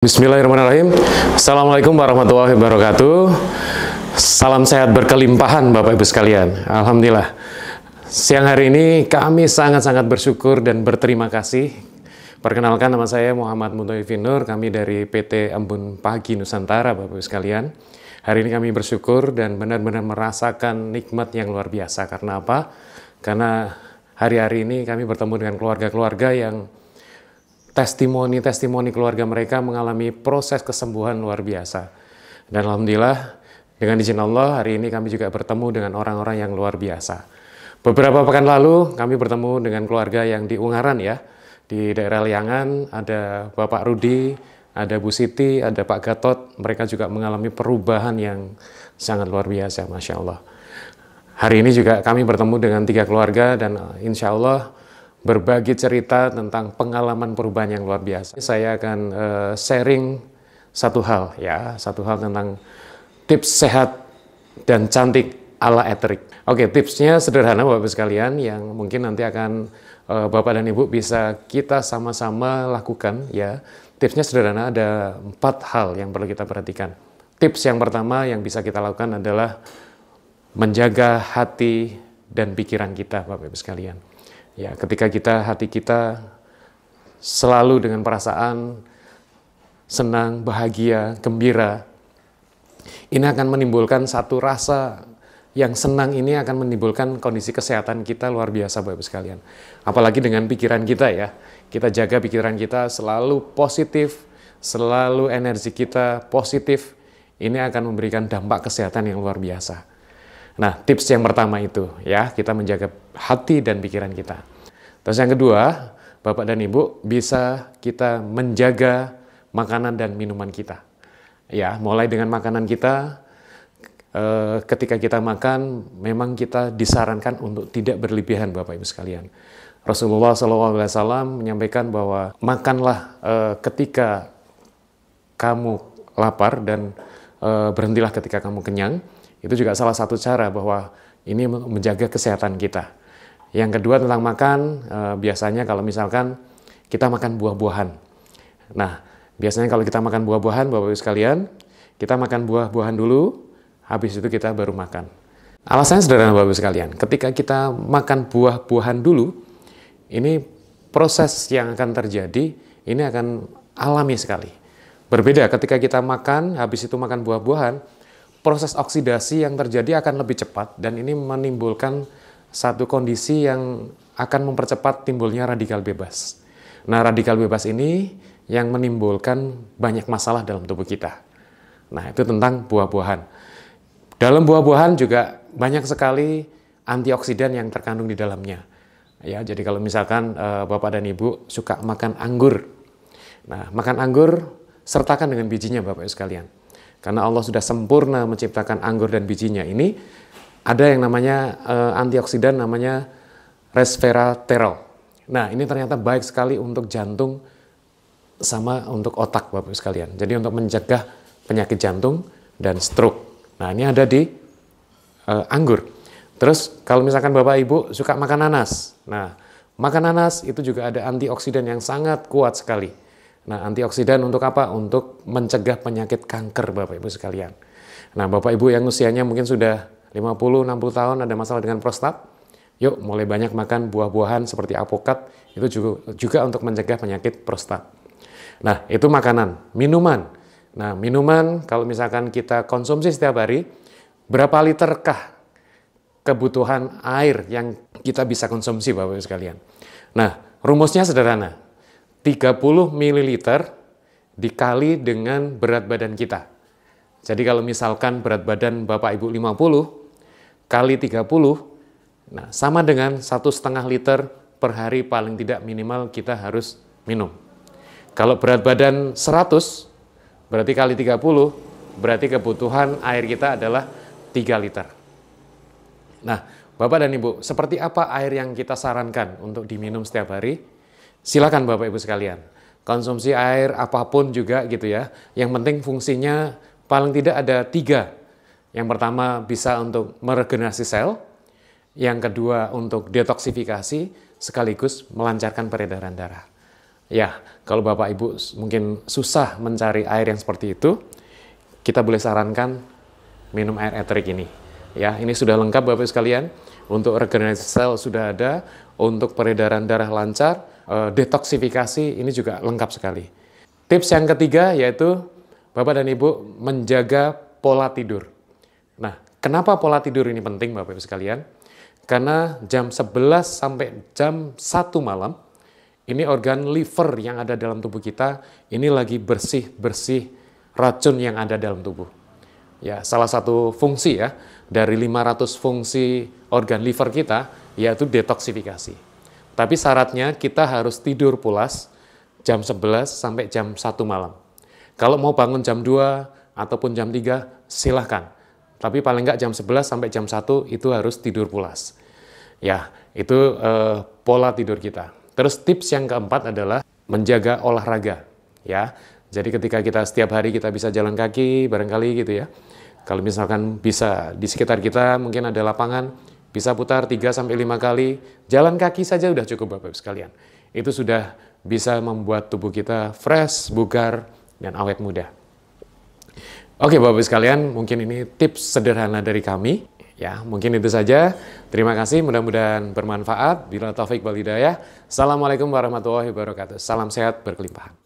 Bismillahirrahmanirrahim. Assalamualaikum warahmatullahi wabarakatuh. Salam sehat berkelimpahan Bapak Ibu sekalian. Alhamdulillah. Siang hari ini kami sangat-sangat bersyukur dan berterima kasih. Perkenalkan, nama saya Muhammad Muntohifin Nur. Kami dari PT Embun Pagi Nusantara, Bapak Ibu sekalian. Hari ini kami bersyukur dan benar-benar merasakan nikmat yang luar biasa. Karena apa? Karena hari-hari ini kami bertemu dengan keluarga-keluarga yang testimoni keluarga mereka mengalami proses kesembuhan luar biasa. Dan Alhamdulillah, dengan izin Allah, hari ini kami juga bertemu dengan orang-orang yang luar biasa. Beberapa pekan lalu, kami bertemu dengan keluarga yang di Ungaran ya, di daerah Liangan, ada Bapak Rudi, ada Bu Siti, ada Pak Gatot. Mereka juga mengalami perubahan yang sangat luar biasa, Masya Allah. Hari ini juga kami bertemu dengan 3 keluarga dan insya Allah berbagi cerita tentang pengalaman perubahan yang luar biasa. Saya akan sharing satu hal tentang tips sehat dan cantik ala Eterik. Oke, tipsnya sederhana Bapak sekalian yang mungkin nanti akan Bapak dan Ibu bisa kita sama-sama lakukan ya. Tipsnya sederhana, ada 4 hal yang perlu kita perhatikan. Tips yang pertama yang bisa kita lakukan adalah menjaga hati dan pikiran kita Bapak Ibu sekalian. Ya, ketika hati kita selalu dengan perasaan senang, bahagia, gembira, ini akan menimbulkan satu rasa yang senang, ini akan menimbulkan kondisi kesehatan kita luar biasa Bapak sekalian. Apalagi dengan pikiran kita ya, kita jaga pikiran kita selalu positif, selalu energi kita positif, ini akan memberikan dampak kesehatan yang luar biasa. Nah, tips yang pertama itu ya, kita menjaga hati dan pikiran kita. Terus yang kedua, Bapak dan Ibu bisa kita menjaga makanan dan minuman kita. Ya, mulai dengan makanan kita, ketika kita makan, memang kita disarankan untuk tidak berlebihan Bapak Ibu sekalian. Rasulullah SAW menyampaikan bahwa makanlah ketika kamu lapar dan berhentilah ketika kamu kenyang. Itu juga salah satu cara bahwa ini menjaga kesehatan kita. Yang kedua tentang makan, biasanya kalau misalkan kita makan buah-buahan. Nah, biasanya kalau kita makan buah-buahan, Bapak-Ibu sekalian, kita makan buah-buahan dulu, habis itu kita baru makan. Alasannya sederhana Bapak-Ibu sekalian, ketika kita makan buah-buahan dulu, ini proses yang akan terjadi, ini akan alami sekali. Berbeda ketika kita makan, habis itu makan buah-buahan, proses oksidasi yang terjadi akan lebih cepat dan ini menimbulkan satu kondisi yang akan mempercepat timbulnya radikal bebas. Nah, radikal bebas ini yang menimbulkan banyak masalah dalam tubuh kita. Nah, itu tentang buah-buahan. Dalam buah-buahan juga banyak sekali antioksidan yang terkandung di dalamnya. Ya, jadi kalau misalkan Bapak dan Ibu suka makan anggur. Nah, makan anggur sertakan dengan bijinya Bapak Ibu sekalian. Karena Allah sudah sempurna menciptakan anggur dan bijinya. Ini ada yang namanya antioksidan, namanya resveratrol. Nah, ini ternyata baik sekali untuk jantung sama untuk otak Bapak sekalian. Jadi untuk mencegah penyakit jantung dan stroke. Nah, ini ada di anggur. Terus kalau misalkan Bapak Ibu suka makan nanas. Nah, makan nanas itu juga ada antioksidan yang sangat kuat sekali. Nah, antioksidan untuk apa? Untuk mencegah penyakit kanker Bapak Ibu sekalian. Nah, Bapak Ibu yang usianya mungkin sudah 50-60 tahun ada masalah dengan prostat, yuk mulai banyak makan buah-buahan seperti alpukat, itu juga untuk mencegah penyakit prostat. Nah, itu makanan. Minuman. Nah, minuman kalau misalkan kita konsumsi setiap hari, berapa literkah kebutuhan air yang kita bisa konsumsi Bapak Ibu sekalian? Nah, rumusnya sederhana. 30 ml dikali dengan berat badan kita. Jadi kalau misalkan berat badan Bapak Ibu 50 kali 30, nah sama dengan 1,5 liter per hari paling tidak minimal kita harus minum. Kalau berat badan 100, berarti kali 30, berarti kebutuhan air kita adalah 3 liter. Nah, Bapak dan Ibu, seperti apa air yang kita sarankan untuk diminum setiap hari? Silakan Bapak Ibu sekalian, konsumsi air apapun juga gitu ya. Yang penting fungsinya paling tidak ada 3. Yang pertama bisa untuk meregenerasi sel, yang kedua untuk detoksifikasi, sekaligus melancarkan peredaran darah. Ya, kalau Bapak Ibu mungkin susah mencari air yang seperti itu, kita boleh sarankan minum air eterik ini. Ya, ini sudah lengkap Bapak Ibu sekalian. Untuk regenerasi sel sudah ada, untuk peredaran darah lancar, detoksifikasi ini juga lengkap sekali. Tips yang ketiga yaitu Bapak dan Ibu menjaga pola tidur. Nah, kenapa pola tidur ini penting Bapak Ibu sekalian? Karena jam 11 sampai jam 1 malam, ini organ liver yang ada dalam tubuh kita, ini lagi bersih-bersih racun yang ada dalam tubuh. Ya, salah satu fungsi ya, dari 500 fungsi organ liver kita, yaitu detoksifikasi. Tapi syaratnya kita harus tidur pulas jam 11 sampai jam 1 malam. Kalau mau bangun jam 2 ataupun jam 3, silahkan. Tapi paling nggak jam 11 sampai jam 1 itu harus tidur pulas. Ya, itu pola tidur kita. Terus tips yang keempat adalah menjaga olahraga. Ya, jadi ketika kita setiap hari kita bisa jalan kaki, barangkali gitu ya. Kalau misalkan bisa di sekitar kita mungkin ada lapangan, bisa putar 3-5 kali, jalan kaki saja udah cukup Bapak Ibu sekalian. Itu sudah bisa membuat tubuh kita fresh, bugar, dan awet muda. Oke Bapak Ibu sekalian, mungkin ini tips sederhana dari kami. Ya, mungkin itu saja. Terima kasih, mudah-mudahan bermanfaat. Bila taufik wal hidayah. Assalamualaikum warahmatullahi wabarakatuh. Salam sehat berkelimpahan.